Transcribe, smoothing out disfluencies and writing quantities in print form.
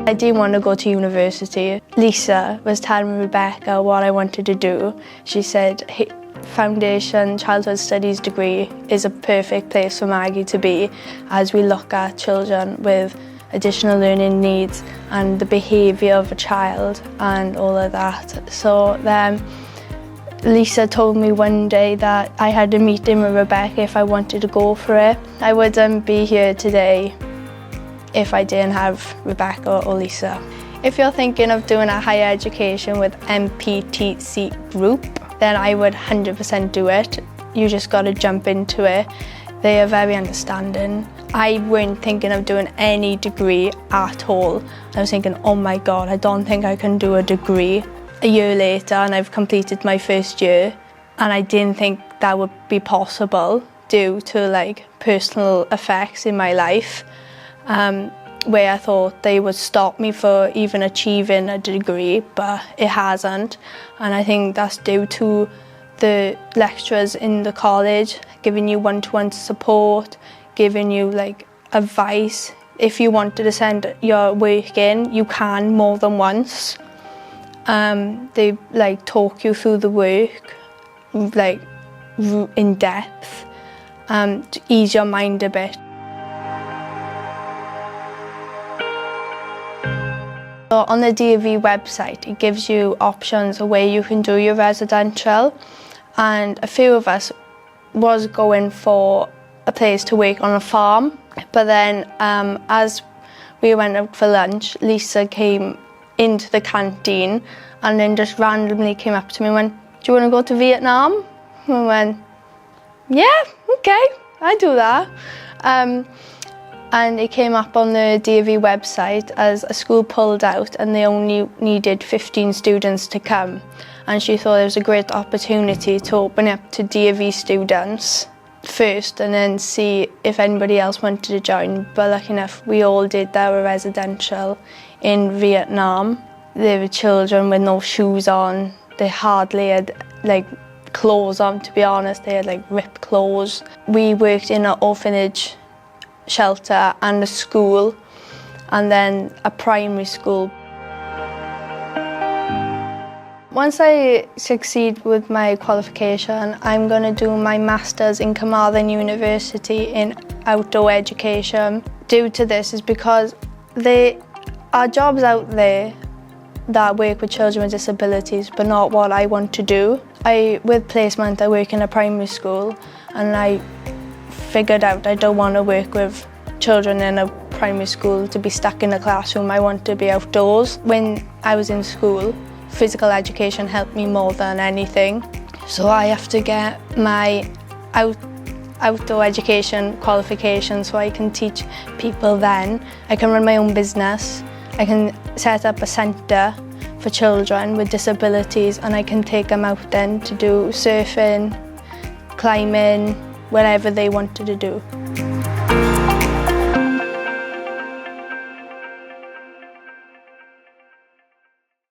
I didn't want to go to university. Lisa was telling Rebecca what I wanted to do. She said, hey, Foundation Childhood Studies degree is a perfect place for Maggie to be as we look at children with additional learning needs and the behaviour of a child and all of that. So then Lisa told me one day that I had a meeting with Rebecca if I wanted to go for it. I wouldn't be here today if I didn't have Rebecca or Lisa. If you're thinking of doing a higher education with NPTC group, then I would 100% do it. You just got to jump into it. They are very understanding. I weren't thinking of doing any degree at all. I was thinking, oh my God, I don't think I can do a degree. A year later and I've completed my first year, and I didn't think that would be possible due to personal effects in my life where I thought they would stop me for even achieving a degree, but it hasn't. And I think that's due to the lecturers in the college giving you one-to-one support, giving you advice. If you wanted to send your work in, you can more than once. They talk you through the work in depth to ease your mind a bit. So on the DAV website, it gives you options of where you can do your residential, and a few of us was going for a place to work on a farm, but then as we went out for lunch, Lisa came into the canteen and then just randomly came up to me and went, do you want to go to Vietnam? And I went, yeah, okay, I do that. And it came up on the DAV website as a school pulled out and they only needed 15 students to come. And she thought it was a great opportunity to open up to DAV students first and then see if anybody else wanted to join. But lucky enough, we all did our residential in Vietnam. There were children with no shoes on. They hardly had clothes on, to be honest. They had ripped clothes. We worked in an orphanage shelter and a school and then a primary school. Once I succeed with my qualification, I'm going to do my Masters in Carmarthen University in outdoor education. Due to this is because there are jobs out there that work with children with disabilities, but not what I want to do. With placement, I work in a primary school, and I figured out I don't want to work with children in a primary school to be stuck in a classroom. I want to be outdoors. When I was in school, physical education helped me more than anything. So I have to get my outdoor education qualification so I can teach people then. I can run my own business. I can set up a centre for children with disabilities and I can take them out then to do surfing, climbing, whatever they wanted to do.